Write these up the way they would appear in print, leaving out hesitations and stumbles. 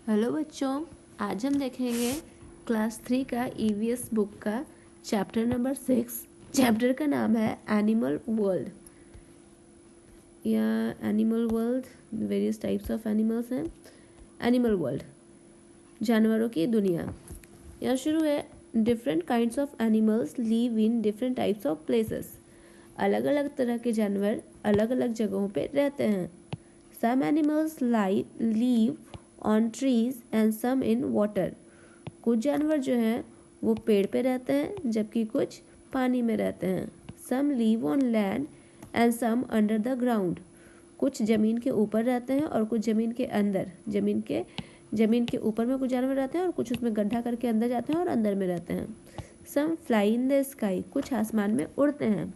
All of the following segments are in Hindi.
हेलो बच्चों, आज हम देखेंगे क्लास 3 का ईवीएस बुक का चैप्टर नंबर 6। चैप्टर का नाम है एनिमल वर्ल्ड या animal world. Various types of animals हैं। एनिमल वर्ल्ड, जानवरों की दुनिया। यहाँ शुरू है, different kinds of animals leave in different types of places. अलग अलग तरह के जानवर अलग अलग जगहों पे रहते हैं। Some animals live on trees and some in water. कुछ जानवर जो हैं वो पेड़ पे रहते हैं जबकि कुछ पानी में रहते हैं। Some live on land and some under the ground. कुछ ज़मीन के ऊपर रहते हैं और कुछ ज़मीन के अंदर। ज़मीन के ऊपर में कुछ जानवर रहते हैं और कुछ उसमें गड्ढा करके अंदर जाते हैं और अंदर में रहते हैं। सम फ्लाई इन द स्काई। कुछ आसमान में उड़ते हैं।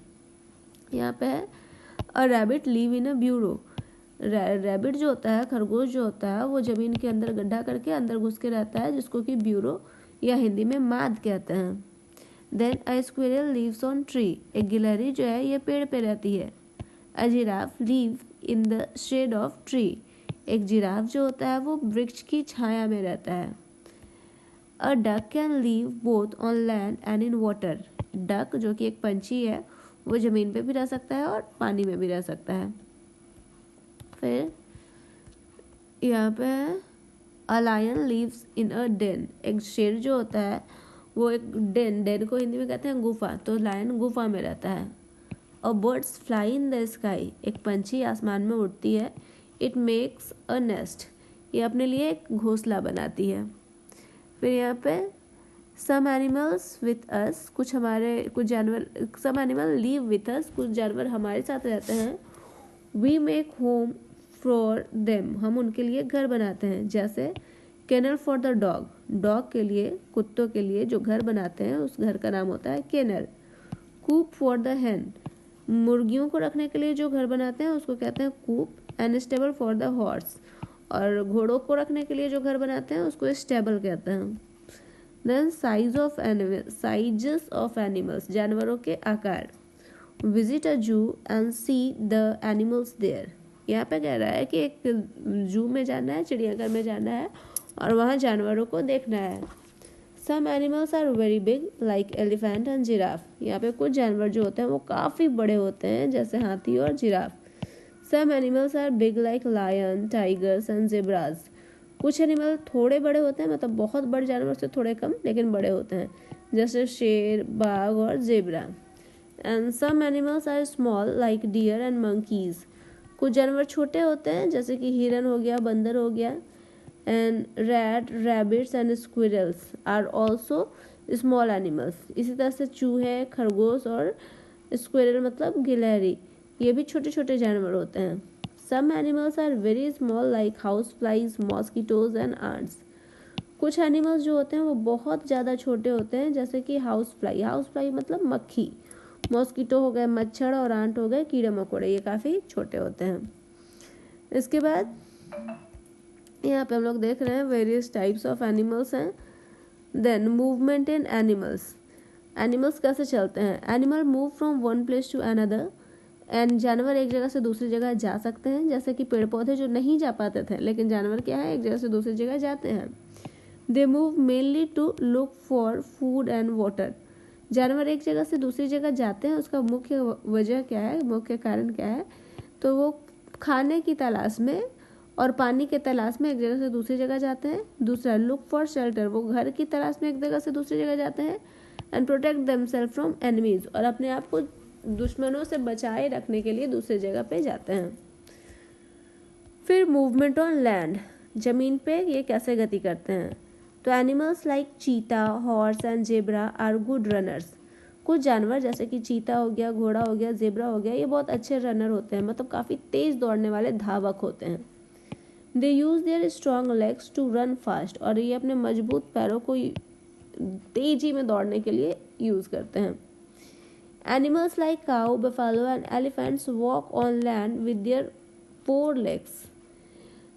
यहाँ पे है a rabbit leave in a bureau. Rabbit जो होता है, खरगोश जो होता है, वो ज़मीन के अंदर गड्ढा करके अंदर घुस के रहता है, जिसको कि ब्यूरो या हिंदी में माद कहते हैं। Then a squirrel lives on tree. एक गिलहरी जो है ये पेड़ पे रहती है। A giraffe live in the shade of tree. एक जिराफ जो होता है वो वृक्ष की छाया में रहता है। A duck can leave both on land and in water. Duck जो कि एक पंछी है वो ज़मीन पे भी रह सकता है और पानी में भी रह सकता है। फिर यहाँ पे a lion lives in a den. एक शेर जो होता है वो एक डेन को हिंदी में कहते हैं गुफा, तो लायन गुफा में रहता है। A bird's fly in the sky. एक पंछी आसमान में उड़ती है। It makes a nest. ये अपने लिए एक घोंसला बनाती है। फिर यहाँ पे सम एनिमल्स विथ अस। कुछ जानवर, some animal live with us. कुछ जानवर हमारे साथ रहते हैं। We make home for them. हम उनके लिए घर बनाते हैं। जैसे kennel for the dog. Dog के लिए, कुत्तों के लिए जो घर बनाते हैं उस घर का नाम होता है kennel. Coop for the hen। मुर्गियों को रखने के लिए जो घर बनाते हैं उसको कहते हैं coop. And stable for the horse. और घोड़ों को रखने के लिए जो घर बनाते हैं उसको स्टेबल कहते हैं। Then sizes of animals. जानवरों के आकार। Visit a zoo and see the animals there. यहाँ पे कह रहा है कि एक जू में जाना है, चिड़ियाघर में जाना है और वहाँ जानवरों को देखना है। Some animals are very big like elephant and giraffe. यहाँ पे कुछ जानवर जो होते हैं वो काफ़ी बड़े होते हैं, जैसे हाथी और giraffe. Some animals are big like lion, tigers and zebras. कुछ एनिमल थोड़े बड़े होते हैं, मतलब बहुत बड़े जानवर से थोड़े कम लेकिन बड़े होते हैं, जैसे शेर, बाघ और zebra. And some animals are small like deer and monkeys. कुछ जानवर छोटे होते हैं जैसे कि हिरन हो गया, बंदर हो गया। And rabbits and squirrels are also small animals. इसी तरह से चूहे, खरगोश और स्क्विरल मतलब गिलहरी, ये भी छोटे छोटे जानवर होते हैं। Some animals are very small like house flies, mosquitoes and ants. कुछ एनिमल्स जो होते हैं वो बहुत ज़्यादा छोटे होते हैं, जैसे कि हाउस फ्लाई मतलब मक्खी, मॉस्किटो हो गए मच्छर और आंट हो गए कीड़े मकोड़े, ये काफ़ी छोटे होते हैं। इसके बाद यहाँ पे हम लोग देख रहे हैं वेरियस टाइप्स ऑफ एनिमल्स हैं। Then movement in animals. Animals कैसे चलते हैं? Animal move from one place to another. And जानवर एक जगह से दूसरी जगह जा सकते हैं, जैसे कि पेड़ पौधे जो नहीं जा पाते थे, लेकिन जानवर क्या है, एक जगह से दूसरी जगह जाते हैं। They move mainly to look for food and water. जानवर एक जगह से दूसरी जगह जाते हैं, उसका मुख्य वजह क्या है, मुख्य कारण क्या है, तो वो खाने की तलाश में और पानी के तलाश में एक जगह से दूसरी जगह जाते हैं। दूसरा लुक फॉर शेल्टर, वो घर की तलाश में एक जगह से दूसरी जगह जाते हैं। And protect themselves from enemies, और अपने आप को दुश्मनों से बचाए रखने के लिए दूसरी जगह पे जाते हैं। फिर मूवमेंट ऑन लैंड, जमीन पे ये कैसे गति करते हैं? तो animals like cheetah, horse and zebra are good runners. कुछ जानवर जैसे कि चीता हो गया, घोड़ा हो गया, जेब्रा हो गया, ये बहुत अच्छे रनर होते हैं, मतलब काफ़ी तेज दौड़ने वाले धावक होते हैं। They use their strong legs to run fast, और ये अपने मजबूत पैरों को तेजी में दौड़ने के लिए यूज़ करते हैं। Animals like cow, buffalo and elephants walk on land with their 4 legs।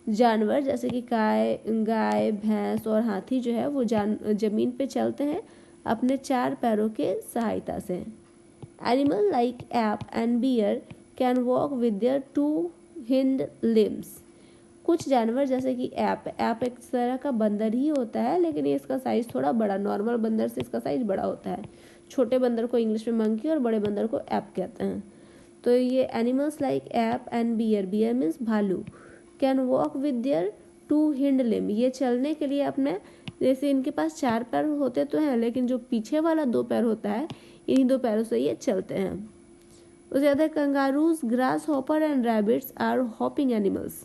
जानवर जैसे कि गाय, भैंस और हाथी जो है वो जमीन पे चलते हैं अपने 4 पैरों के सहायता से। Animal like ape and bear can walk with their 2 hind limbs। कुछ जानवर जैसे कि ऐप एक तरह का बंदर ही होता है, लेकिन ये इसका साइज थोड़ा बड़ा, नॉर्मल बंदर से इसका साइज बड़ा होता है। छोटे बंदर को इंग्लिश में मंकी और बड़े बंदर को ऐप कहते हैं। तो ये animals like ape and bear means भालू, can walk with their 2 hind limb, ये चलने के लिए अपने, जैसे इनके पास 4 पैर होते तो हैं, लेकिन जो पीछे वाला 2 पैर होता है, इन्हीं 2 पैरों से ये चलते हैं। उसके बाद kangaroos, grasshopper and rabbits are hopping animals.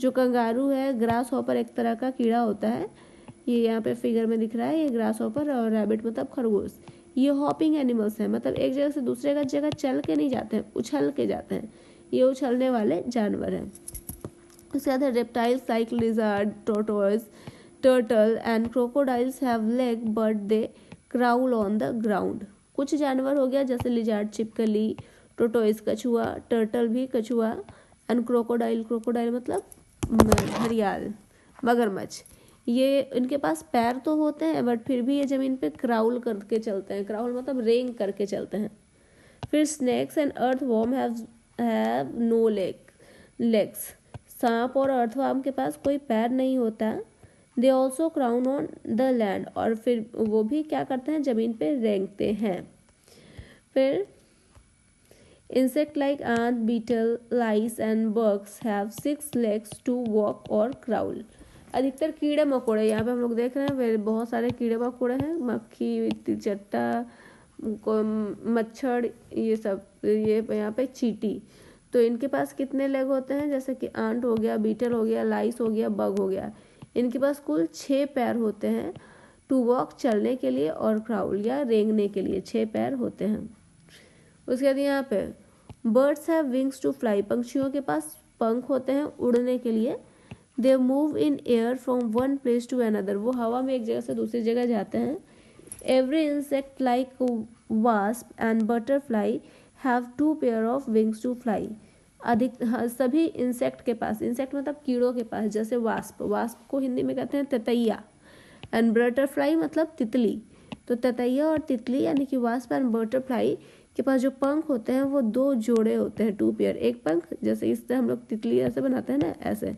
जो कंगारू है, ग्रास हॉपर एक तरह का कीड़ा होता है, ये यहाँ पे फिगर में दिख रहा है, ये ग्रास हॉपर, और रैबिट मतलब खरगोश, ये हॉपिंग एनिमल्स हैं, मतलब एक जगह से दूसरे का जगह चल के नहीं जाते हैं, उछल के जाते हैं, ये उछलने वाले जानवर हैं। उसके बाद reptiles like lizard, tortoise, turtle and crocodiles have leg but they crawl on the ground. कुछ जानवर हो गया जैसे लिजर्ड छिपकली, टोर्टोइज कछुआ, टर्टल भी कछुआ, एंड क्रोकोडाइल मतलब घड़ियाल, मगरमच्छ, ये इनके पास पैर तो होते हैं बट फिर भी ये जमीन पे क्राउल करके चलते हैं, क्राउल मतलब रेंग करके चलते हैं। फिर snakes and earthworm have no legs, सांप और अर्थवॉर्म के पास कोई पैर नहीं होता। They also crawl on the land, और फिर वो भी क्या करते हैं, जमीन पे रेंगते हैं। फिर insect like ant, beetle, lice and bugs have 6 legs to walk or crawl। अधिकतर कीड़े मकोड़े यहाँ पे हम लोग देख रहे हैं, बहुत सारे कीड़े मकोड़े हैं, मक्खी, चट्टा, मच्छर, ये सब, ये यहाँ पे चींटी। तो इनके पास कितने लेग होते हैं, जैसे कि आंट हो गया, बीटल हो गया, लाइस हो गया, बग हो गया, इनके पास कुल 6 पैर होते हैं, टू वॉक चलने के लिए, और क्राउल या रेंगने के लिए 6 पैर होते हैं। उसके बाद यहाँ पे birds have wings to fly, पंक्षियों के पास पंख होते हैं उड़ने के लिए। They move in air from one place to another, वो हवा में एक जगह से दूसरी जगह जाते हैं। Every insect like wasp and butterfly have 2 pair of wings to fly. सभी इंसेक्ट के पास, इंसेक्ट मतलब कीड़ों के पास, जैसे वास्प को हिंदी में कहते हैं तितैया, एंड बटरफ्लाई मतलब तितली। तो तितैया और तितली यानी कि वास्प एंड बटरफ्लाई के पास जो पंख होते हैं वो 2 जोड़े होते हैं, 2 पेयर। एक पंख जैसे इससे हम लोग तितली ऐसे बनाते हैं ना, ऐसे,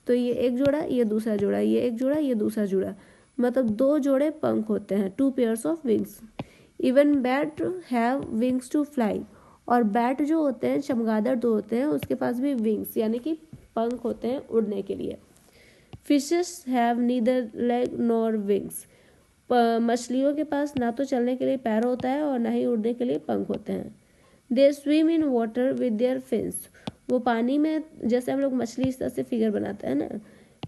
तो ये एक जोड़ा, ये दूसरा जोड़ा, ये एक जोड़ा, ये दूसरा जोड़ा, मतलब 2 जोड़े पंख होते हैं, 2 pairs of wings. Even bat have wings to fly, और बैट जो होते हैं, चमगादड़ जो होते हैं, उसके पास भी विंग्स यानी कि पंख होते हैं उड़ने के लिए। Fishes have neither leg nor wings, मछलियों के पास ना तो चलने के लिए पैर होता है और ना ही उड़ने के लिए पंख होते हैं। दे swim in water with there fins, वो पानी में, जैसे हम लोग मछली इस तरह से फिगर बनाते हैं ना,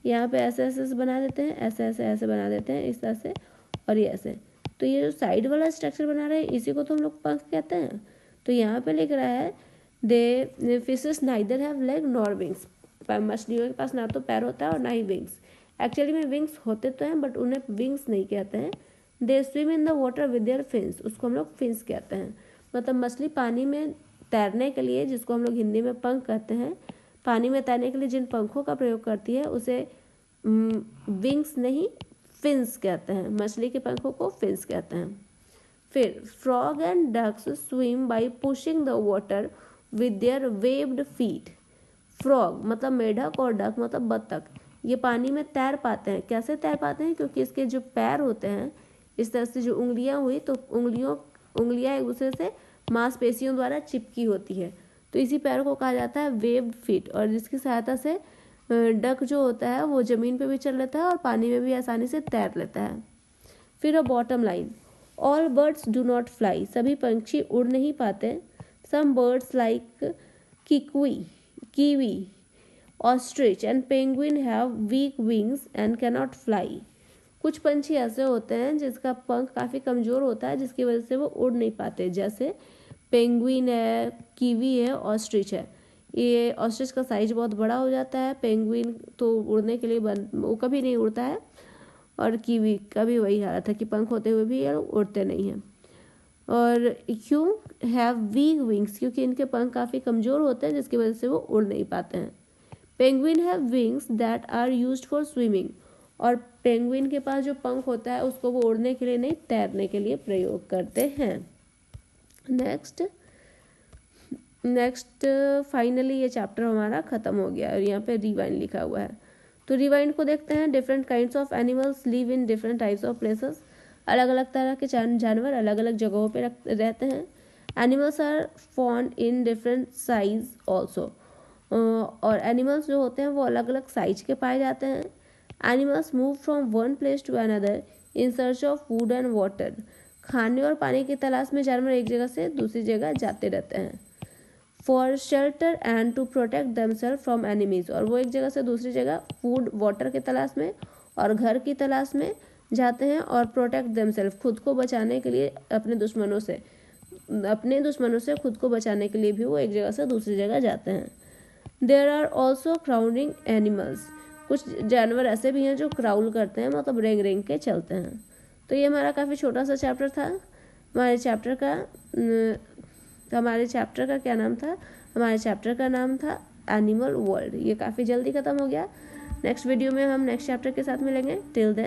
यहाँ पे ऐसे ऐसे बना देते हैं, ऐसे ऐसे ऐसे बना देते हैं, इस तरह से, और ये ऐसे। तो ये जो साइड वाला स्ट्रक्चर बना रहे हैं इसी को तो हम लोग पंख कहते हैं। तो यहाँ पे लिख रहा है they fishes neither have leg nor wings, मछलियों के पास ना तो पैर होता है और ना ही विंग्स। एक्चुअली में विंग्स होते तो हैं बट उन्हें विंग्स नहीं कहते हैं। दे swim in the water with there fins, उसको हम लोग फिन्स कहते हैं। मतलब मछली पानी में तैरने के लिए, जिसको हम लोग हिंदी में पंख कहते हैं, पानी में तैरने के लिए जिन पंखों का प्रयोग करती है उसे विंग्स नहीं फिन्स कहते हैं, मछली के पंखों को फिन्स कहते हैं। फिर frog and ducks swim by pushing the water with their webbed feet. Frog मतलब मेढक और डक मतलब बत्तख, ये पानी में तैर पाते हैं। कैसे तैर पाते हैं, क्योंकि इसके जो पैर होते हैं, इस तरह से जो उंगलियां हुई, तो उंगलियां एक दूसरे से मांसपेशियों द्वारा चिपकी होती है, तो इसी पैर को कहा जाता है वेव्ड फीट, और जिसकी सहायता से डक जो होता है वो जमीन पे भी चल लेता है और पानी में भी आसानी से तैर लेता है। फिर bottom line, all birds do not fly, सभी पंछी उड़ नहीं पाते। Some birds like kiwi, ostrich and penguin have weak wings and cannot fly. कुछ पंछी ऐसे होते हैं जिसका पंख काफ़ी कमज़ोर होता है, जिसकी वजह से वो उड़ नहीं पाते, जैसे पेंगुइन है, कीवी है, ऑस्ट्रिच है। ये ऑस्ट्रिच का साइज बहुत बड़ा हो जाता है, पेंगुइन तो उड़ने के लिए वो कभी नहीं उड़ता है, और कीवी का भी वही हालत है कि पंख होते हुए भी ये उड़ते नहीं हैं। और क्यों हैव वीक विंग्स, क्योंकि इनके पंख काफ़ी कमज़ोर होते हैं, जिसकी वजह से वो उड़ नहीं पाते हैं। Penguin have wings that are used for swimming, और पेंगुइन के पास जो पंख होता है उसको वो उड़ने के लिए नहीं, तैरने के लिए प्रयोग करते हैं। नेक्स्ट, नेक्स्ट फाइनली ये चैप्टर हमारा ख़त्म हो गया और यहाँ पे रिवाइंड लिखा हुआ है। तो रिवाइंड को देखते हैं। Different kinds of animals live in different types of places. अलग अलग तरह के जानवर अलग अलग जगहों पे रहते हैं। Animals are found in different size also. और एनिमल्स जो होते हैं वो अलग अलग साइज के पाए जाते हैं। Animals move from one place to another in search of food and water. खाने और पानी की तलाश में जानवर एक जगह से दूसरी जगह जाते रहते हैं। For shelter and to protect themselves from enemies. और वो एक जगह से दूसरी जगह फूड वाटर की तलाश में और घर की तलाश में जाते हैं। और प्रोटेक्ट देमसेल्फ, खुद को बचाने के लिए अपने दुश्मनों से खुद को बचाने के लिए भी वो एक जगह से दूसरी जगह जाते हैं। There are also crawling animals. कुछ जानवर ऐसे भी हैं जो क्राउल करते हैं, मतलब रेंग रेंग के चलते हैं। तो ये हमारा काफ़ी छोटा सा चैप्टर था। हमारे चैप्टर का क्या नाम था? हमारे चैप्टर का नाम था एनिमल वर्ल्ड। ये काफ़ी जल्दी ख़त्म हो गया। नेक्स्ट वीडियो में हम नेक्स्ट चैप्टर के साथ मिलेंगे। Till then